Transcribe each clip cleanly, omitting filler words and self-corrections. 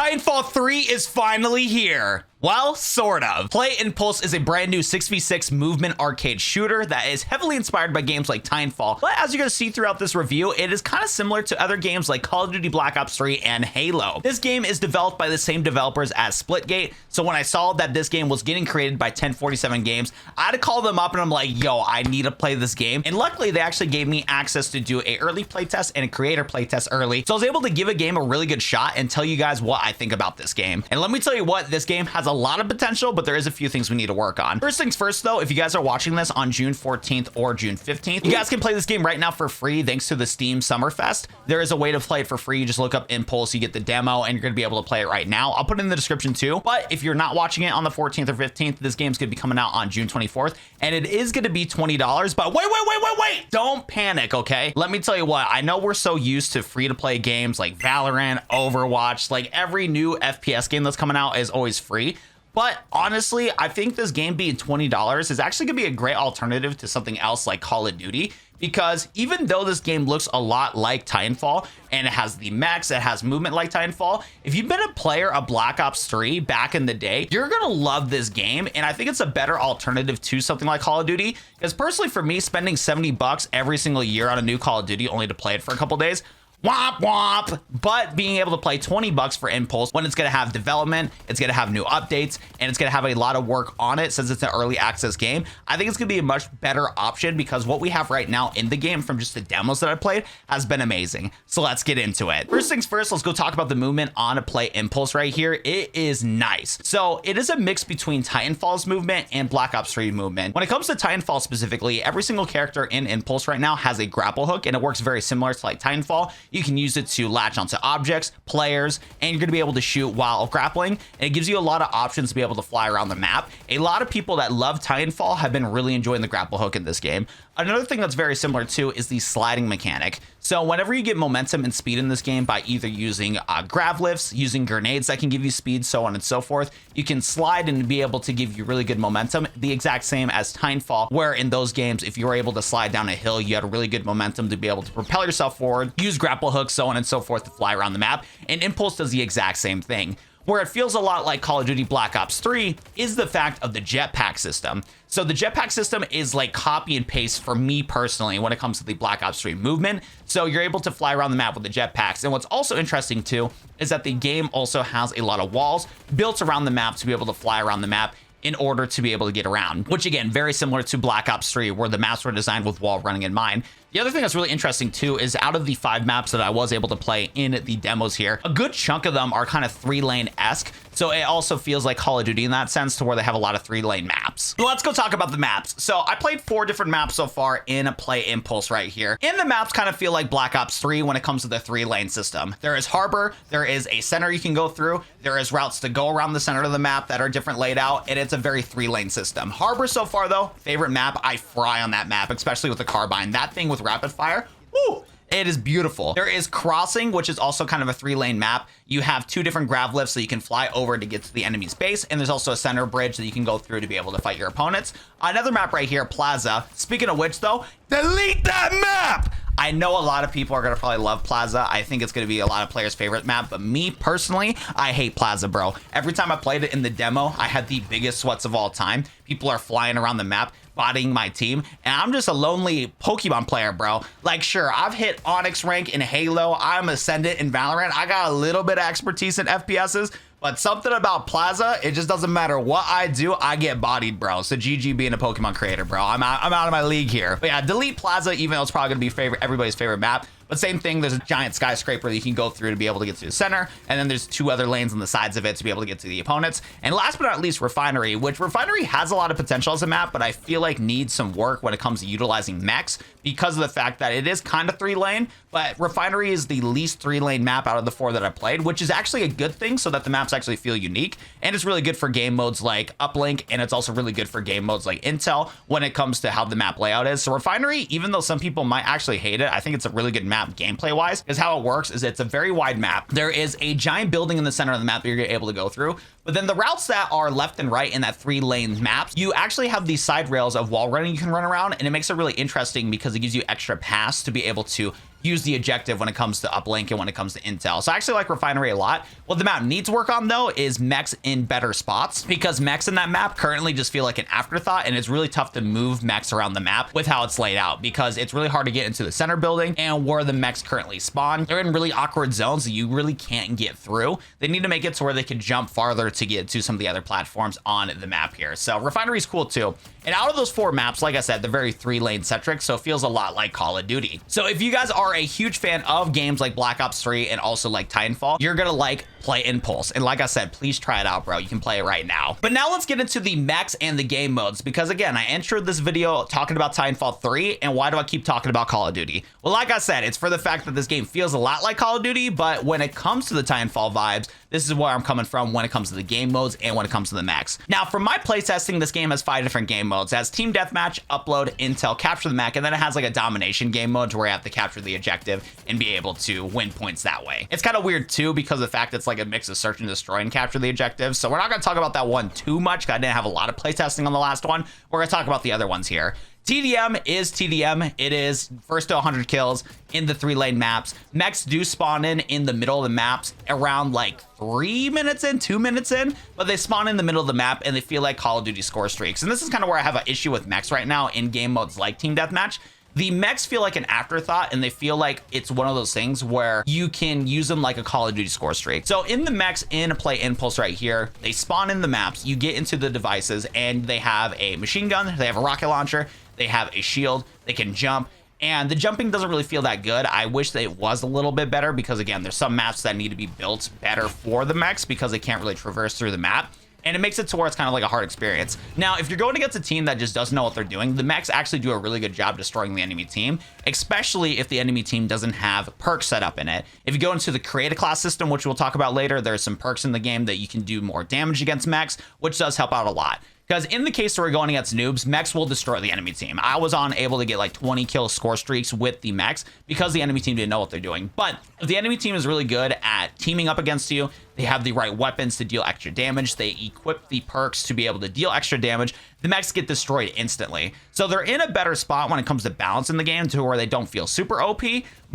Titanfall 3 is finally here. Well, sort of. Play Impulse is a brand new 6v6 movement arcade shooter that is heavily inspired by games like Titanfall. But as you're going to see throughout this review, it is kind of similar to other games like Call of Duty Black Ops 3 and Halo. This game is developed by the same developers as Splitgate. So when I saw that this game was getting created by 1047 Games, I had to call them up and I'm like, yo, I need to play this game. And luckily, they actually gave me access to do a early playtest and a creator playtest early. So I was able to give a game a really good shot and tell you guys what I think about this game. And let me tell you what, this game has a lot of potential, but there is a few things we need to work on. First things first, though, if you guys are watching this on June 14th or June 15th, you guys can play this game right now for free thanks to the Steam Summerfest. There is a way to play it for free. You just look up Impulse, you get the demo, and you're going to be able to play it right now. I'll put it in the description too. But if you're not watching it on the 14th or 15th, this game's going to be coming out on June 24th, and it is going to be $20. But wait, don't panic, okay? Let me tell you what, I know we're so used to free-to-play games like Valorant, Overwatch, like every new FPS game that's coming out is always free. But honestly, I think this game being $20 is actually gonna be a great alternative to something else like Call of Duty, because even though this game looks a lot like Titanfall and it has the mechs, it has movement like Titanfall, if you've been a player of Black Ops 3 back in the day, you're gonna love this game. And I think it's a better alternative to something like Call of Duty, because personally for me, spending 70 bucks every single year on a new Call of Duty only to play it for a couple days, womp womp. But being able to play 20 bucks for Impulse when it's going to have development, it's going to have new updates, and it's going to have a lot of work on it since it's an early access game, I think it's going to be a much better option, because what we have right now in the game from just the demos that I played has been amazing. So let's get into it. First things first, let's go talk about the movement on a Play Impulse right here. It is nice. So it is a mix between Titanfall's movement and Black Ops 3 movement. When it comes to Titanfall specifically, every single character in Impulse right now has a grapple hook, and it works very similar to like Titanfall. You can use it to latch onto objects, players, and you're going to be able to shoot while grappling. And it gives you a lot of options to be able to fly around the map. A lot of people that love Titanfall have been really enjoying the grapple hook in this game. Another thing that's very similar too is the sliding mechanic. So whenever you get momentum and speed in this game by either using grav lifts, using grenades that can give you speed, so on and so forth, you can slide and be able to give you really good momentum, the exact same as Titanfall, where in those games, if you were able to slide down a hill, you had a really good momentum to be able to propel yourself forward, use grapple hooks, so on and so forth to fly around the map. And Impulse does the exact same thing. Where it feels a lot like Call of Duty Black Ops 3 is the fact of the jetpack system. So the jetpack system is like copy and paste for me personally when it comes to the Black Ops 3 movement. So you're able to fly around the map with the jetpacks. And what's also interesting too is that the game also has a lot of walls built around the map to be able to fly around the map in order to be able to get around, which again, very similar to Black Ops 3, where the maps were designed with wall running in mind. The other thing that's really interesting too is out of the 5 maps that I was able to play in the demos here, a good chunk of them are kind of 3-lane-esque. So it also feels like Call of Duty in that sense, to where they have a lot of 3-lane maps. But let's go talk about the maps. So I played 4 different maps so far in Play Impulse right here. And the maps kind of feel like Black Ops 3 when it comes to the 3-lane system. There is Harbor, there is a center you can go through, there is routes to go around the center of the map that are different laid out, and it's a very 3-lane system. Harbor so far though, favorite map. I fry on that map, especially with the carbine. That thing with rapid fire, woo! It is beautiful. There is Crossing, which is also kind of a 3-lane map. You have 2 different grav lifts so you can fly over to get to the enemy's base. And there's also a center bridge that you can go through to be able to fight your opponents. Another map right here, Plaza. Speaking of which though, delete that map! I know a lot of people are going to probably love Plaza. I think it's going to be a lot of players' favorite map, but me personally, I hate Plaza, bro. Every time I played it in the demo, I had the biggest sweats of all time. People are flying around the map, bodying my team, and I'm just a lonely Pokemon player, bro. Like, sure, I've hit Onyx rank in Halo. I'm Ascendant in Valorant. I got a little bit of expertise in FPSs, but something about Plaza, it just doesn't matter what I do, I get bodied, bro. So GG being a Pokemon creator, bro. I'm out of my league here. But yeah, delete Plaza, even though it's probably gonna be everybody's favorite map. But same thing, there's a giant skyscraper that you can go through to be able to get to the center. And then there's 2 other lanes on the sides of it to be able to get to the opponents. And last but not least, Refinery, which Refinery has a lot of potential as a map, but I feel like needs some work when it comes to utilizing mechs because of the fact that it is kind of 3-lane, but Refinery is the least 3-lane map out of the 4 that I played, which is actually a good thing so that the maps actually feel unique. And it's really good for game modes like Uplink, and it's also really good for game modes like Intel when it comes to how the map layout is. So Refinery, even though some people might actually hate it, I think it's a really good map gameplay wise, is how it works is it's a very wide map. There is a giant building in the center of the map that you're able to go through, but then the routes that are left and right in that 3-lane map, you actually have these side rails of wall running you can run around, and it makes it really interesting because it gives you extra paths to be able to use the objective when it comes to uplink and when it comes to intel. So I actually like Refinery a lot. What the map needs work on though is mechs in better spots, because mechs in that map currently just feel like an afterthought, and it's really tough to move mechs around the map with how it's laid out, because it's really hard to get into the center building, and where the mechs currently spawn, they're in really awkward zones that you really can't get through. They need to make it to where they can jump farther to get to some of the other platforms on the map here. So Refinery is cool too. And out of those 4 maps, like I said, they're very 3-lane centric, so it feels a lot like Call of Duty. So if you guys are a huge fan of games like Black Ops 3 and also like Titanfall, you're gonna like Play Impulse. And like I said, please try it out, bro. You can play it right now. But now let's get into the mechs and the game modes, because again, I entered this video talking about Titanfall 3, and why do I keep talking about Call of Duty? Well, like I said, it's for the fact that this game feels a lot like Call of Duty, but when it comes to the Titanfall vibes, this is where I'm coming from when it comes to the game modes and when it comes to the mechs. Now, for my playtesting, this game has 5 different game modes. It has Team Deathmatch, Upload, Intel, Capture the Mech, and then it has like a Domination game mode to where you have to capture the objective and be able to win points that way. It's kind of weird too, because of the fact it's like a mix of search and destroy and capture the objective. So we're not going to talk about that one too much, because I didn't have a lot of playtesting on the last one. We're going to talk about the other ones here. TDM is TDM. It is first to 100 kills in the 3-lane maps. Mechs do spawn in the middle of the maps around like 3 minutes in, 2 minutes in, but they spawn in the middle of the map and they feel like Call of Duty score streaks. And this is kind of where I have an issue with mechs right now in game modes like Team Deathmatch. The mechs feel like an afterthought, and they feel like it's one of those things where you can use them like a Call of Duty score streak. So in the mechs in Play Impulse right here, they spawn in the maps, you get into the devices, and they have a machine gun, they have a rocket launcher, they have a shield, they can jump, and the jumping doesn't really feel that good. I wish that it was a little bit better, because again, there's some maps that need to be built better for the mechs because they can't really traverse through the map. And it makes it to where it's kind of like a hard experience. Now, if you're going against a team that just doesn't know what they're doing, the mechs actually do a really good job destroying the enemy team, especially if the enemy team doesn't have perks set up in it. If you go into the create a class system, which we'll talk about later, there's some perks in the game that you can do more damage against mechs, which does help out a lot. Because in the case where we're going against noobs, mechs will destroy the enemy team. I was able to get like 20 kill score streaks with the mechs because the enemy team didn't know what they're doing. But if the enemy team is really good at teaming up against you, they have the right weapons to deal extra damage, they equip the perks to be able to deal extra damage, the mechs get destroyed instantly. So they're in a better spot when it comes to balance in the game, to where they don't feel super OP,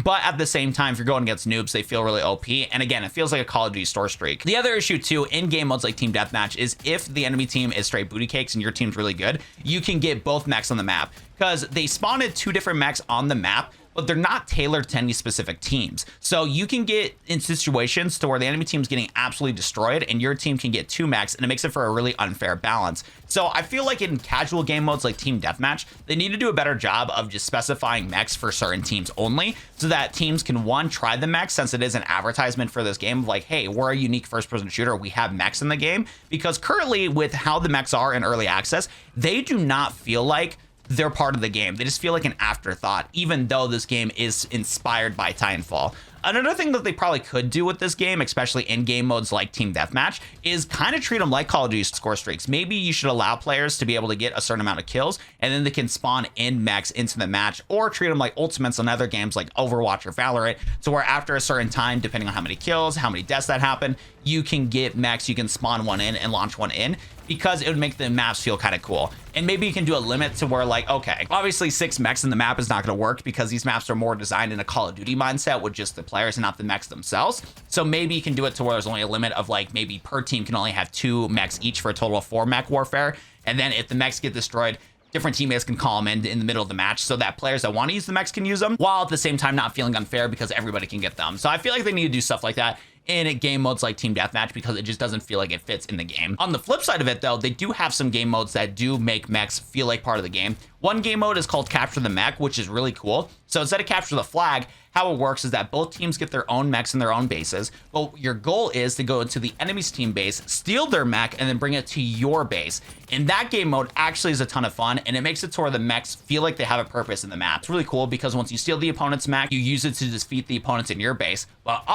but at the same time, if you're going against noobs, they feel really OP. And again, it feels like a Call of Duty store streak. The other issue too in game modes like Team Deathmatch is if the enemy team is straight booty cakes and your team's really good, you can get both mechs on the map, because they spawned 2 different mechs on the map, but they're not tailored to any specific teams. So you can get in situations to where the enemy team's getting absolutely destroyed and your team can get 2 mechs, and it makes it for a really unfair balance. So I feel like in casual game modes like Team Deathmatch, they need to do a better job of just specifying mechs for certain teams only, so that teams can, one, try the mechs, since it is an advertisement for this game of like, hey, we're a unique first-person shooter, we have mechs in the game. Because currently, with how the mechs are in early access, they do not feel like they're part of the game. They just feel like an afterthought, even though this game is inspired by Titanfall. Another thing that they probably could do with this game, especially in game modes like Team Deathmatch, is kind of treat them like Call of Duty score streaks. Maybe you should allow players to be able to get a certain amount of kills, and then they can spawn in mechs into the match, or treat them like ultimates on other games like Overwatch or Valorant, so where after a certain time, depending on how many kills, how many deaths that happen, you can get mechs, you can spawn one in and launch one in, because it would make the maps feel kind of cool. And maybe you can do a limit to where, like, okay, obviously 6 mechs in the map is not going to work, because these maps are more designed in a Call of Duty mindset with just the players and not the mechs themselves. So maybe you can do it to where there's only a limit of like maybe per team can only have 2 mechs each for a total of 4 mech warfare. And then if the mechs get destroyed, different teammates can call them in the middle of the match, so that players that want to use the mechs can use them, while at the same time not feeling unfair because everybody can get them. So I feel like they need to do stuff like that in game modes like Team Deathmatch, because it just doesn't feel like it fits in the game. On the flip side of it though, they do have some game modes that do make mechs feel like part of the game. One game mode is called Capture the Mech, which is really cool. So instead of Capture the Flag, how it works is that both teams get their own mechs in their own bases, but your goal is to go into the enemy's team base, steal their mech, and then bring it to your base. And that game mode actually is a ton of fun, and it makes it to where the mechs feel like they have a purpose in the map. It's really cool, because once you steal the opponent's mech, you use it to defeat the opponents in your base. But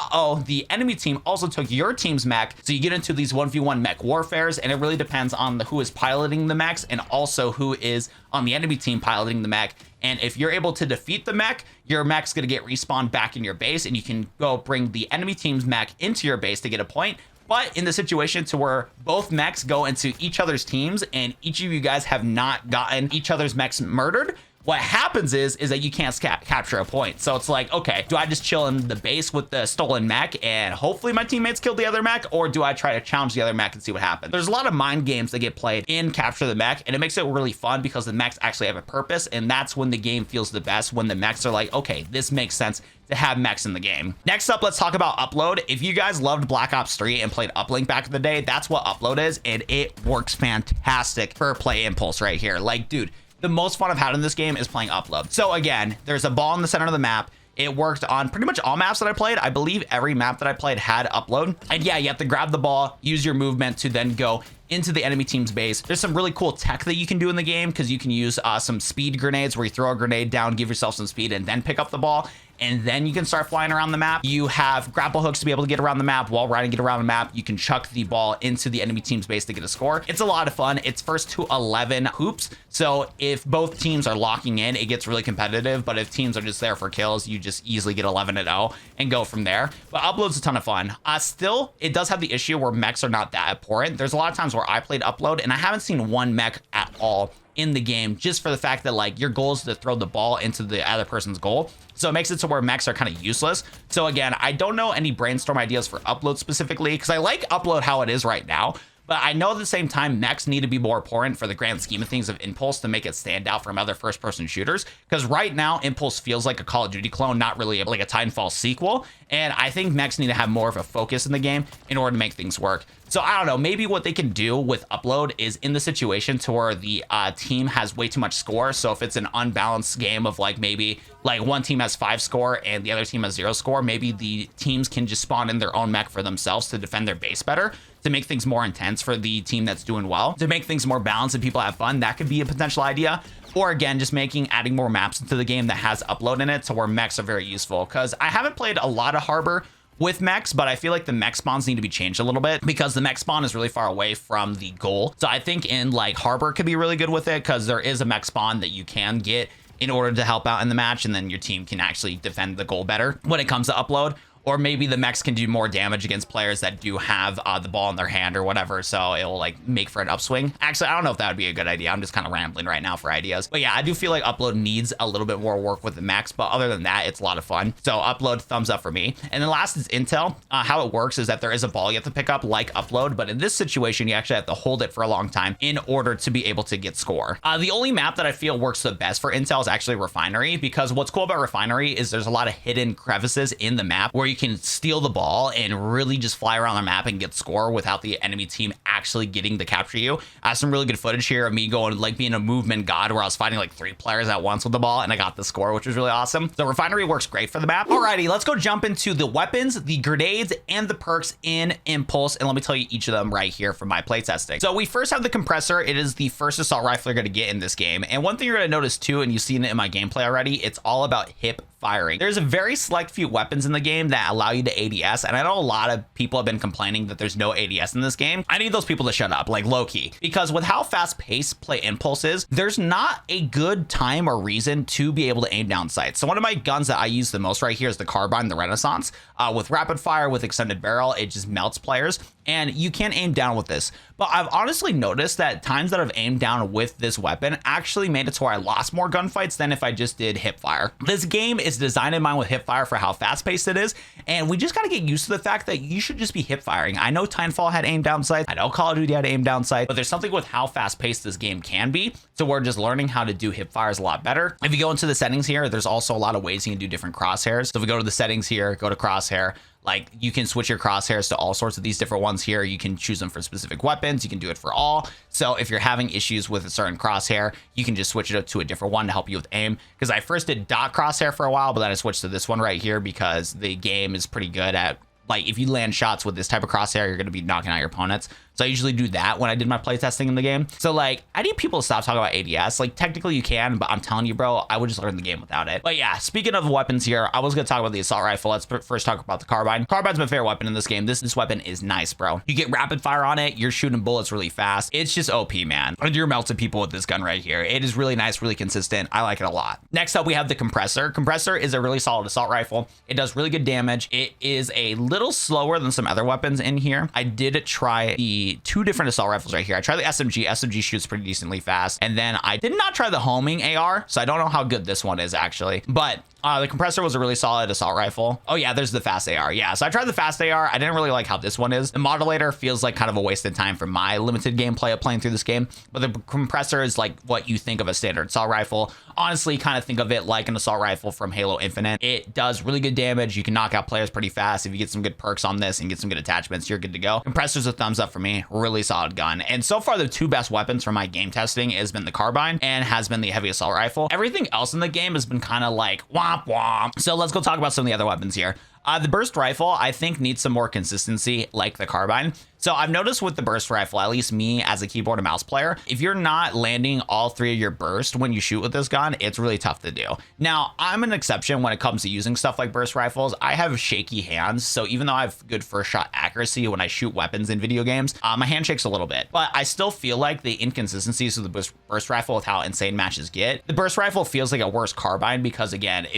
the enemy team also took your team's mech, so you get into these 1v1 mech warfares, and it really depends on who is piloting the mechs and also who is on the enemy team piloting the mech. And if you're able to defeat the mech, your mech's going to get respawned back in your base, and you can go bring the enemy team's mech into your base to get a point. But in the situation to where both mechs go into each other's teams and each of you guys have not gotten each other's mechs murdered, what happens is that you can't capture a point. So it's like, okay, do I just chill in the base with the stolen mech and hopefully my teammates kill the other mech, or do I try to challenge the other mech and see what happens? There's a lot of mind games that get played in Capture the Mech, and it makes it really fun because the mechs actually have a purpose, and that's when the game feels the best, when the mechs are like, okay, this makes sense to have mechs in the game. Next up, let's talk about Upload. If you guys loved Black Ops 3 and played Uplink back in the day, that's what Upload is, and it works fantastic for Play Impulse right here. Like, dude, the most fun I've had in this game is playing Upload. So again, there's a ball in the center of the map. It worked on pretty much all maps that I played. I believe every map that I played had Upload. And yeah, you have to grab the ball, use your movement to then go into the enemy team's base. There's some really cool tech that you can do in the game because you can use some speed grenades where you throw a grenade down, give yourself some speed, and then pick up the ball. And then you can start flying around the map. You have grapple hooks to be able to get around the map. While riding it around the map, you can chuck the ball into the enemy team's base to get a score. It's a lot of fun. It's first to 11 hoops. So if both teams are locking in, it gets really competitive. But if teams are just there for kills, you just easily get 11-0 and go from there. But Upload's a ton of fun. Still, it does have the issue where mechs are not that important. There's a lot of times where I played Upload and I haven't seen one mech at all in the game, just for the fact that like your goal is to throw the ball into the other person's goal. So it makes it to where mechs are kind of useless. So again, I don't know any brainstorm ideas for Upload specifically, because I like Upload how it is right now. But I know at the same time, mechs need to be more important for the grand scheme of things of Impulse to make it stand out from other first-person shooters. Because right now, Impulse feels like a Call of Duty clone, not really like a Titanfall sequel. And I think mechs need to have more of a focus in the game in order to make things work. So I don't know, maybe what they can do with Upload is in the situation to where the team has way too much score. So if it's an unbalanced game of like maybe like one team has 5 score and the other team has 0 score, maybe the teams can just spawn in their own mech for themselves to defend their base better, to make things more intense for the team that's doing well, to make things more balanced and people have fun. That could be a potential idea. Or again, just adding more maps into the game that has Upload in it to where mechs are very useful. Because I haven't played a lot of Harbor with mechs, but I feel like the mech spawns need to be changed a little bit because the mech spawn is really far away from the goal. So I think in like Harbor could be really good with it because there is a mech spawn that you can get in order to help out in the match, and then your team can actually defend the goal better when it comes to Upload. Or maybe the mechs can do more damage against players that do have the ball in their hand or whatever, so it'll like make for an upswing. Actually, I don't know if that would be a good idea. I'm just kind of rambling right now for ideas. But yeah, I do feel like Upload needs a little bit more work with the mechs, but other than that, it's a lot of fun. So Upload, thumbs up for me. And then last is Intel. How it works is that there is a ball you have to pick up like Upload, but in this situation, you actually have to hold it for a long time in order to be able to get score. The only map that I feel works the best for Intel is actually Refinery, because what's cool about Refinery is there's a lot of hidden crevices in the map where you can steal the ball and really just fly around the map and get score without the enemy team actually getting to capture you. I have some really good footage here of me going like being a movement god where I was fighting like 3 players at once with the ball and I got the score, which was really awesome. So Refinery works great for the map. Alrighty, let's go jump into the weapons, the grenades, and the perks in Impulse, and let me tell you each of them right here from my playtesting. So we first have the compressor. It is the first assault rifle you're going to get in this game, and one thing you're going to notice too, and you've seen it in my gameplay already, it's all about hip firing. There's a very select few weapons in the game that allow you to ADS, and I know a lot of people have been complaining that there's no ADS in this game. I need those people to shut up, like low-key, because with how fast-paced Play Impulse is, there's not a good time or reason to be able to aim down sights. So one of my guns that I use the most right here is the Carbine, the Renaissance. With rapid fire, with extended barrel, it just melts players, and you can't aim down with this. But I've honestly noticed that times that I've aimed down with this weapon actually made it to where I lost more gunfights than if I just did hip fire. This game is designed in mind with hip fire for how fast paced it is, and we just got to get used to the fact that you should just be hip firing. I know Titanfall had aim down sights, I know Call of Duty had aim down sights, but there's something with how fast paced this game can be, so we're just learning how to do hip fires a lot better. If you go into the settings here, there's also a lot of ways you can do different crosshairs. So if we go to the settings here, go to crosshair, like you can switch your crosshairs to all sorts of these different ones here. You can choose them for specific weapons. You can do it for all. So if you're having issues with a certain crosshair, you can just switch it up to a different one to help you with aim. Because I first did dot crosshair for a while, but then I switched to this one right here because the game is pretty good at, like, if you land shots with this type of crosshair, you're going to be knocking out your opponents. So I usually do that when I did my playtesting in the game. So like, I need people to stop talking about ADS. Like technically you can, but I'm telling you, bro, I would just learn the game without it. But yeah, speaking of weapons here, I was going to talk about the assault rifle. Let's first talk about the carbine. Carbine's my favorite weapon in this game. This weapon is nice, bro. You get rapid fire on it. You're shooting bullets really fast. It's just OP, man. And you're melting people with this gun right here. It is really nice, really consistent. I like it a lot. Next up, we have the compressor. Compressor is a really solid assault rifle. It does really good damage. It is a little slower than some other weapons in here. I did try the the 2 different assault rifles right here. I tried the SMG. SMG shoots pretty decently fast. And then I did not try the homing AR, so I don't know how good this one is actually. But the compressor was a really solid assault rifle. Oh yeah, there's the fast AR. Yeah, so I tried the fast AR. I didn't really like how this one is. The modulator feels like kind of a wasted time for my limited gameplay of playing through this game. But the compressor is like what you think of a standard assault rifle. Honestly, kind of think of it like an assault rifle from Halo Infinite. It does really good damage. You can knock out players pretty fast. If you get some good perks on this and get some good attachments, you're good to go. Compressor's a thumbs up for me. Really solid gun. And so far, the 2 best weapons from my game testing has been the carbine and has been the heavy assault rifle. Everything else in the game has been kind of like womp womp. So let's go talk about some of the other weapons here. The burst rifle, I think, needs some more consistency like the carbine. So I've noticed with the burst rifle, at least me as a keyboard and mouse player, if you're not landing all 3 of your burst when you shoot with this gun, it's really tough to do. Now, I'm an exception when it comes to using stuff like burst rifles. I have shaky hands, so even though I have good first shot accuracy when I shoot weapons in video games, my hand shakes a little bit. But I still feel like the inconsistencies of the burst rifle with how insane matches get. The burst rifle feels like a worse carbine because, again,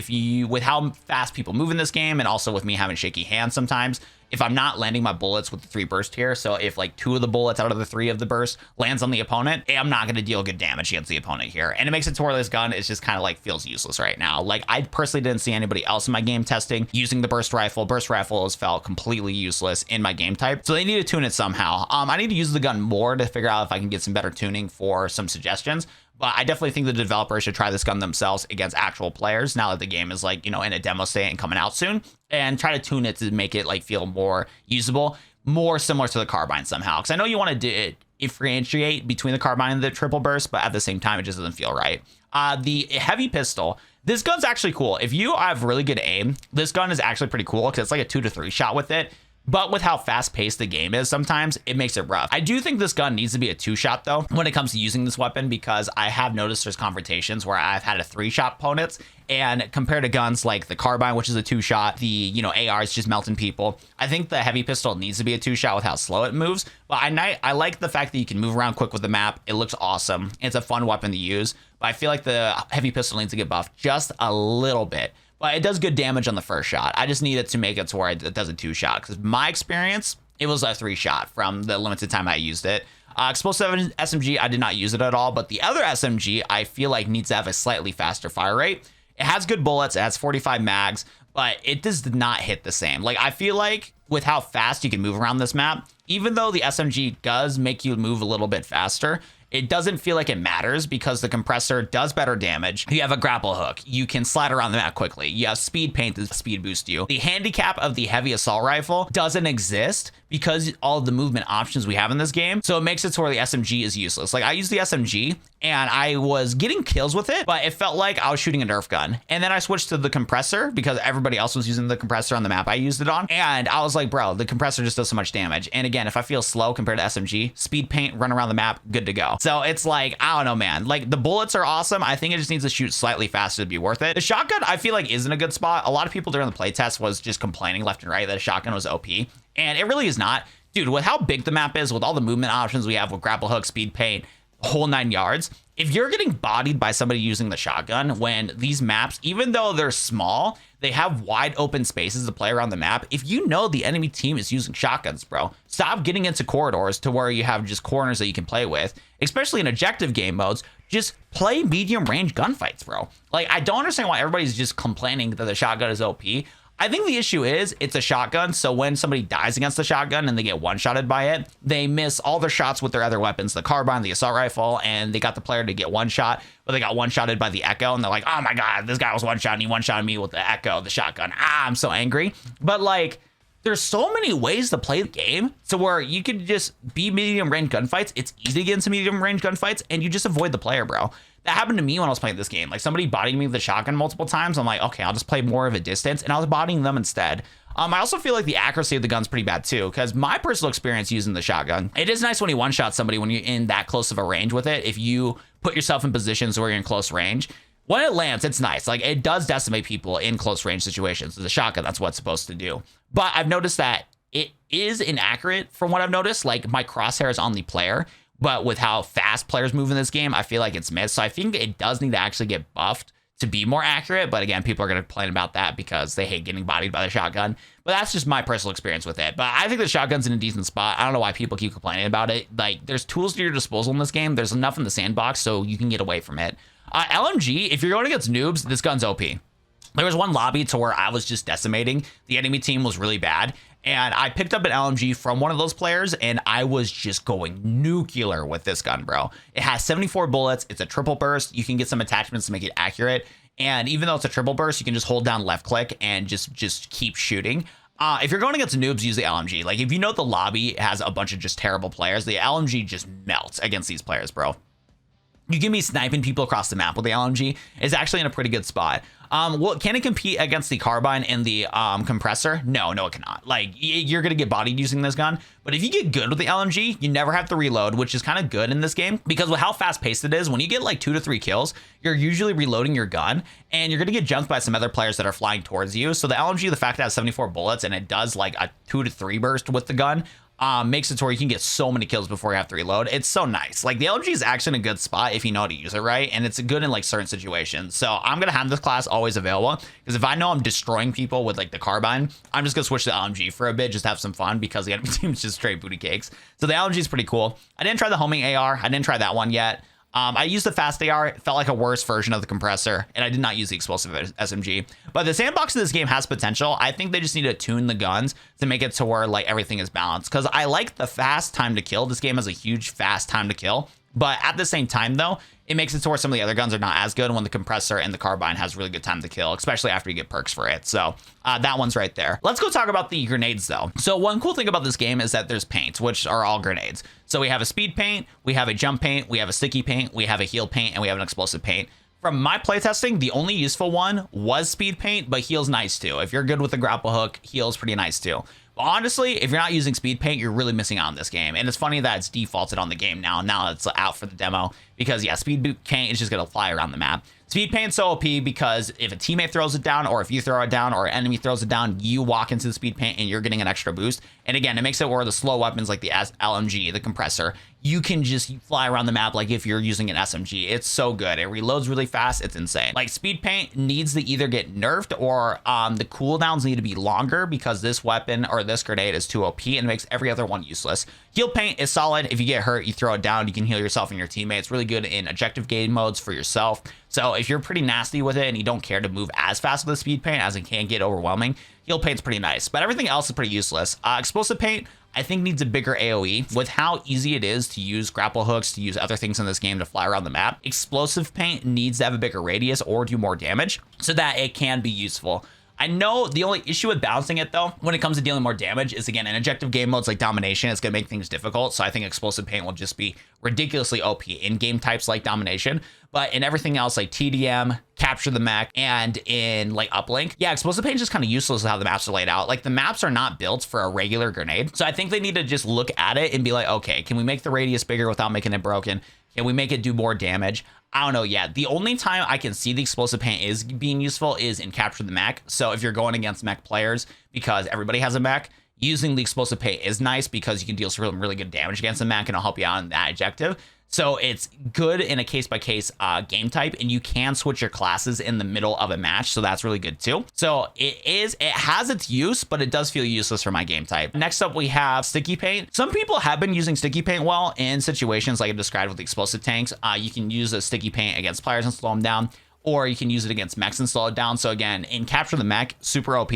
with how fast people move in this game and also with me having shaky hands sometimes, if I'm not landing my bullets with the 3 burst here, so if like 2 of the bullets out of the 3 of the burst lands on the opponent, I'm not going to deal good damage against the opponent here. And it makes it to where this gun is just kind of like feels useless right now. Like I personally didn't see anybody else in my game testing using the burst rifle. Burst rifle has felt completely useless in my game type. So they need to tune it somehow. I need to use the gun more to figure out if I can get some better tuning for some suggestions. But I definitely think the developers should try this gun themselves against actual players now that the game is like, in a demo state and coming out soon, and try to tune it to make it like feel more usable, more similar to the carbine somehow. Because I know you want to differentiate between the carbine and the triple burst, but at the same time, it just doesn't feel right. The heavy pistol, this gun's actually cool. If you have really good aim, this gun is actually pretty cool because it's like a 2 to 3 shot with it. But with how fast paced the game is, sometimes it makes it rough. I do think this gun needs to be a 2-shot though when it comes to using this weapon, because I have noticed there's confrontations where I've had a 3-shot opponents, and compared to guns like the carbine, which is a 2-shot, the AR is just melting people. I think the heavy pistol needs to be a 2-shot with how slow it moves. But I like the fact that you can move around quick with the map. It looks awesome. It's a fun weapon to use. But I feel like the heavy pistol needs to get buffed just a little bit. But it does good damage on the first shot. I just need it to make it to where it does a 2-shot. Because my experience, it was a 3-shot from the limited time I used it. Explosive SMG, I did not use it at all. But the other SMG, I feel like needs to have a slightly faster fire rate. It has good bullets. It has 45 mags. But it does not hit the same. Like, I feel like with how fast you can move around this map, even though the SMG does make you move a little bit faster, it doesn't feel like it matters because the compressor does better damage. You have a grapple hook. You can slide around the map quickly. You have speed paint to speed boost you. The handicap of the heavy assault rifle doesn't exist because all of the movement options we have in this game. So it makes it to where the SMG is useless. Like I used the SMG and I was getting kills with it, but it felt like I was shooting a Nerf gun. And then I switched to the compressor because everybody else was using the compressor on the map I used it on. And I was like, bro, the compressor just does so much damage. And again, if I feel slow compared to SMG, speed paint, run around the map, good to go. So it's like, I don't know, man. Like the bullets are awesome. I think it just needs to shoot slightly faster to be worth it. The shotgun, I feel like, is in a good spot. A lot of people during the playtest was just complaining left and right that a shotgun was OP. And it really is not. Dude, with how big the map is, with all the movement options we have with grapple hook, speed paint, whole 9 yards, if you're getting bodied by somebody using the shotgun when these maps, even though they're small, they have wide open spaces to play around the map. If you know the enemy team is using shotguns, bro, stop getting into corridors to where you have just corners that you can play with, especially in objective game modes. Just play medium range gunfights, bro. Like, I don't understand why everybody's just complaining that the shotgun is OP. I think the issue is it's a shotgun, so when somebody dies against the shotgun and they get one-shotted by it, they miss all their shots with their other weapons, the carbine, the assault rifle, and they got the player to get one shot, but they got one-shotted by the echo, and they're like, oh my god, this guy was one-shot, and he one-shotted me with the echo, the shotgun. I'm so angry. But like, there's so many ways to play the game to where you could just be medium range gunfights. It's easy to get into medium range gunfights, and you just avoid the player, bro. That happened to me when I was playing this game. Like, somebody bodying me with the shotgun multiple times. I'm like, okay, I'll just play more of a distance, and I was bodying them instead. I also feel like the accuracy of the gun's pretty bad too, because my personal experience using the shotgun, it is nice when you one-shot somebody when you're in that close of a range with it. If you put yourself in positions where you're in close range, when it lands, it's nice. Like, it does decimate people in close range situations. The shotgun, that's what it's supposed to do. But I've noticed that it is inaccurate from what I've noticed. Like, my crosshair is on the player, but with how fast players move in this game, I feel like it's missed. So I think it does need to actually get buffed to be more accurate. But again, people are going to complain about that because they hate getting bodied by the shotgun. But that's just my personal experience with it. But I think the shotgun's in a decent spot. I don't know why people keep complaining about it. Like, there's tools to your disposal in this game. There's enough in the sandbox so you can get away from it. LMG, if you're going against noobs, this gun's OP. There was one lobby to where I was just decimating. The enemy team was really bad. And I picked up an LMG from one of those players, and I was just going nuclear with this gun, bro. It has 74 bullets. It's a triple burst. You can get some attachments to make it accurate. And even though it's a triple burst, you can just hold down left click and just keep shooting. If you're going against noobs, use the LMG. Like, if you know the lobby has a bunch of just terrible players, the LMG just melts against these players, bro. You can be sniping people across the map with the LMG. It's actually in a pretty good spot. Well, can it compete against the carbine and the compressor? No, it cannot. Like, you're going to get bodied using this gun. But if you get good with the LMG, you never have to reload, which is kind of good in this game. Because with how fast paced it is, when you get like 2 to 3 kills, you're usually reloading your gun. And you're going to get jumped by some other players that are flying towards you. So the LMG, the fact that it has 74 bullets and it does like a 2 to 3 burst with the gun, makes it to where you can get so many kills before you have to reload. It's so nice. Like, the LMG is actually in a good spot if you know how to use it right, and it's good in like certain situations. So I'm gonna have this class always available, because if I know I'm destroying people with like the carbine, I'm just gonna switch to LMG for a bit, just have some fun, because the enemy team is just straight booty cakes. So the LMG is pretty cool. I didn't try the homing AR. I didn't try that one yet. I used the fast AR. It felt like a worse version of the compressor, and I did not use the explosive SMG. But the sandbox of this game has potential. I think they just need to tune the guns to make it to where like everything is balanced. Because I like the fast time to kill. This game has a huge fast time to kill. But at the same time, though, it makes it to where some of the other guns are not as good when the compressor and the carbine has really good time to kill, especially after you get perks for it. So that one's right there. Let's go talk about the grenades, though. So one cool thing about this game is that there's paints, which are all grenades. So we have a speed paint, we have a jump paint, we have a sticky paint, we have a heal paint, and we have an explosive paint. From my playtesting, the only useful one was speed paint, but heal's nice too. If you're good with the grapple hook, heal's pretty nice too. But honestly, if you're not using speed paint, you're really missing out on this game. And it's funny that it's defaulted on the game now that it's out for the demo, because yeah, speed paint is just gonna fly around the map. Speed paint's so OP because if a teammate throws it down, or if you throw it down, or an enemy throws it down, you walk into the speed paint and you're getting an extra boost. And again, it makes it where the slow weapons like the LMG, the compressor, you can just fly around the map like if you're using an SMG. It's so good. It reloads really fast. It's insane. Like, speed paint needs to either get nerfed, or the cooldowns need to be longer, because this weapon or this grenade is too OP and makes every other one useless. Heal paint is solid. If you get hurt, you throw it down, you can heal yourself and your teammate. It's really good in objective game modes for yourself. So if you're pretty nasty with it and you don't care to move as fast with the speed paint, as it can get overwhelming, heal paint's pretty nice. But everything else is pretty useless. Explosive paint, I think, needs a bigger AoE. With how easy it is to use grapple hooks, to use other things in this game to fly around the map, explosive paint needs to have a bigger radius or do more damage so that it can be useful. I know the only issue with balancing it, though, when it comes to dealing more damage is, again, in objective game modes like domination, it's going to make things difficult. So I think explosive paint will just be ridiculously OP in game types like domination. But in everything else like TDM, capture the mech, and in like uplink, yeah, explosive paint is just kind of useless with how the maps are laid out. Like, the maps are not built for a regular grenade. So I think they need to just look at it and be like, okay, can we make the radius bigger without making it broken? Can we make it do more damage? I don't know yet. The only time I can see the explosive paint is being useful is in capture the mech. So if you're going against mech players, because everybody has a mech, using the explosive paint is nice because you can deal some really good damage against the mech, and it'll help you out in that objective. So it's good in a case-by-case game type, and you can switch your classes in the middle of a match, so that's really good too. So it has its use, but it does feel useless for my game type. Next up, we have sticky paint. Some people have been using sticky paint well in situations like I described with the explosive tanks. You can use a sticky paint against players and slow them down, or you can use it against mechs and slow it down. So again, in capture the mech, super OP,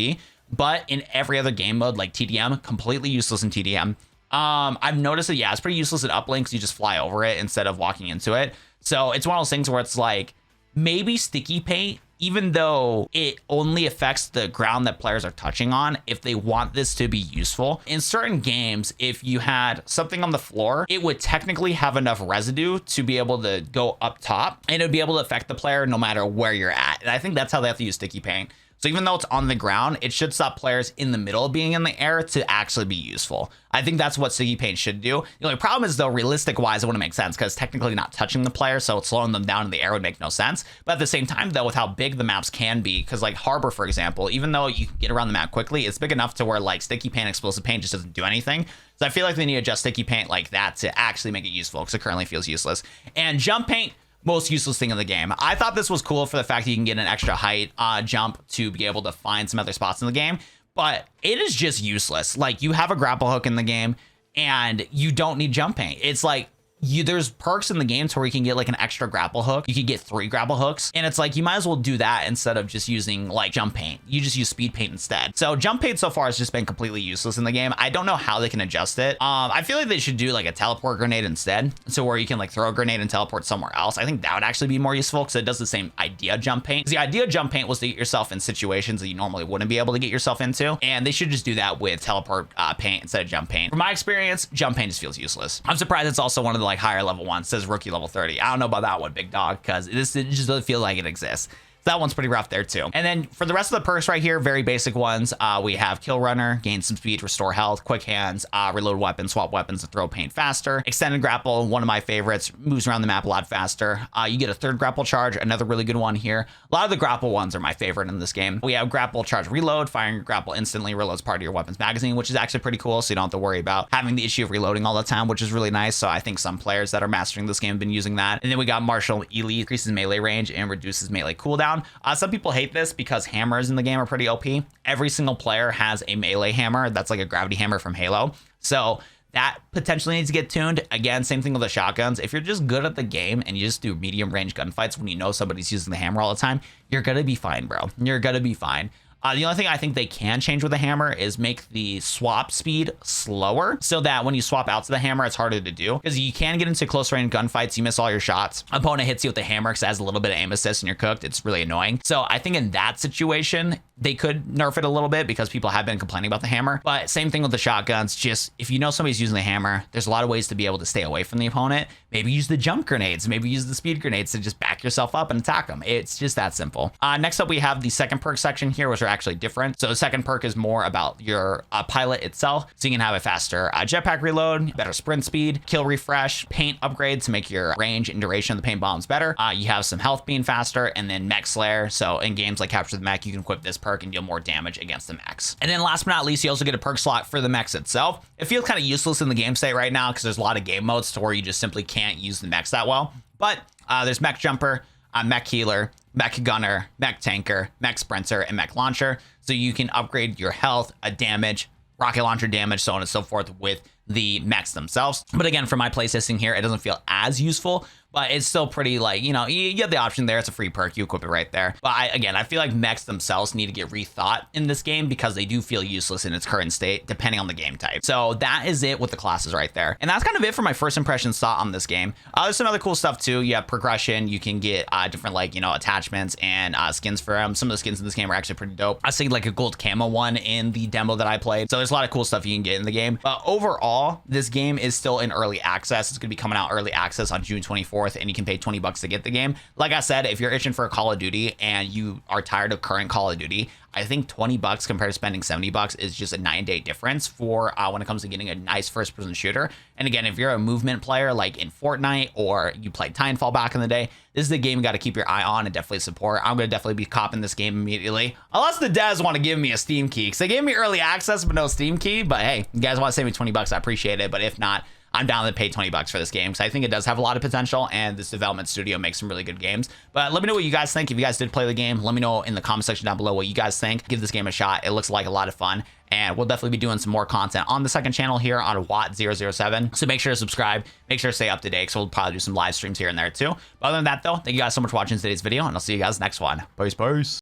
but in every other game mode like TDM, completely useless in TDM. I've noticed that, yeah, it's pretty useless at uplinks. You just fly over it instead of walking into it. So it's one of those things where it's like, maybe sticky paint, even though it only affects the ground that players are touching on, if they want this to be useful. In certain games, if you had something on the floor, it would technically have enough residue to be able to go up top, and it would be able to affect the player no matter where you're at. And I think that's how they have to use sticky paint. So even though it's on the ground, it should stop players in the middle being in the air to actually be useful. I think that's what sticky paint should do. The only problem is, though, realistic wise, it wouldn't make sense because technically not touching the player, so it's slowing them down in the air would make no sense. But at the same time, though, with how big the maps can be, because like Harbor, for example, even though you can get around the map quickly, it's big enough to where like sticky paint, explosive paint just doesn't do anything. So I feel like they need to adjust sticky paint like that to actually make it useful, because it currently feels useless. And jump paint, most useless thing in the game. I thought this was cool for the fact that you can get an extra height jump to be able to find some other spots in the game, but it is just useless. Like, you have a grapple hook in the game and you don't need jump paint. It's like, there's perks in the game to where you can get like an extra grapple hook. You can get 3 grapple hooks, and it's like you might as well do that instead of just using like jump paint. You just use speed paint instead. So jump paint so far has just been completely useless in the game. I don't know how they can adjust it. I feel like they should do like a teleport grenade instead, so where you can like throw a grenade and teleport somewhere else. I think that would actually be more useful because it does the same idea jump paint. The idea of jump paint was to get yourself in situations that you normally wouldn't be able to get yourself into, and they should just do that with teleport paint instead of jump paint. From my experience, jump paint just feels useless. I'm surprised it's also one of the like higher level ones. Says rookie level 30. I don't know about that one, big dog, because it just doesn't feel like it exists. That one's pretty rough there too. And then for the rest of the perks right here, very basic ones. We have Kill Runner, gain some speed, restore health, quick hands, reload weapons, swap weapons to throw paint faster. Extended grapple, one of my favorites, moves around the map a lot faster. You get a 3rd grapple charge, another really good one here. A lot of the grapple ones are my favorite in this game. We have grapple charge reload, firing your grapple instantly reloads part of your weapons magazine, which is actually pretty cool. So you don't have to worry about having the issue of reloading all the time, which is really nice. So I think some players that are mastering this game have been using that. And then we got Martial Elite, increases melee range and reduces melee cooldown. Some people hate this because hammers in the game are pretty OP. Every single player has a melee hammer that's like a gravity hammer from Halo, so that potentially needs to get tuned. Again, same thing with the shotguns. If you're just good at the game and you just do medium range gunfights when you know somebody's using the hammer all the time, you're gonna be fine, bro. You're gonna be fine. The only thing I think they can change with the hammer is make the swap speed slower so that when you swap out to the hammer, it's harder to do, because you can get into close range gunfights. You miss all your shots. Opponent hits you with the hammer because it has a little bit of aim assist and you're cooked. It's really annoying. So I think in that situation, they could nerf it a little bit because people have been complaining about the hammer. But same thing with the shotguns. Just if you know somebody's using the hammer, there's a lot of ways to be able to stay away from the opponent. Maybe use the jump grenades, maybe use the speed grenades to just back yourself up and attack them. It's just that simple. Next up, we have the second perk section here, which are actually different. So the second perk is more about your pilot itself. So you can have a faster jetpack reload, better sprint speed, kill refresh, paint upgrade to make your range and duration of the paint bombs better. You have some health being faster, and then mech slayer. So in games like Capture the Mech, you can equip this perk and deal more damage against the mechs. And then last but not least, you also get a perk slot for the mechs itself. It feels kind of useless in the game state right now because there's a lot of game modes to where you just simply can't use the mechs that well. But there's mech jumper, mech healer, mech gunner, mech tanker, mech sprinter, and mech launcher. So you can upgrade your health, damage, rocket launcher damage, so on and so forth with the mechs themselves. But again, for my playtesting here, it doesn't feel as useful, but it's still pretty, like, you know, you get the option there. It's a free perk. You equip it right there. But I feel like mechs themselves need to get rethought in this game because they do feel useless in its current state, depending on the game type. So that is it with the classes right there. And that's kind of it for my first impressions thought on this game. There's some other cool stuff too. You have progression. You can get different, like, you know, attachments and skins for them. Some of the skins in this game are actually pretty dope. I see like a gold camo one in the demo that I played. So there's a lot of cool stuff you can get in the game. But overall, this game is still in early access. It's going to be coming out early access on June 24th. And you can pay $20 to get the game. Like I said, if you're itching for a Call of Duty and you are tired of current Call of Duty, I think $20 compared to spending $70 is just a 9-day difference for when it comes to getting a nice first-person shooter. And again, if you're a movement player like in Fortnite or you played Titanfall back in the day, this is the game you got to keep your eye on and definitely support. I'm going to definitely be copping this game immediately. Unless the devs want to give me a Steam key, because they gave me early access but no Steam key. But hey, you guys want to save me $20, I appreciate it. But if not, I'm down to pay $20 for this game because I think it does have a lot of potential and this development studio makes some really good games. But let me know what you guys think. If you guys did play the game, let me know in the comment section down below what you guys think. Give this game a shot. It looks like a lot of fun. And we'll definitely be doing some more content on the second channel here on Watt007. So make sure to subscribe. Make sure to stay up to date because we'll probably do some live streams here and there too. But other than that though, thank you guys so much for watching today's video and I'll see you guys next one. Peace.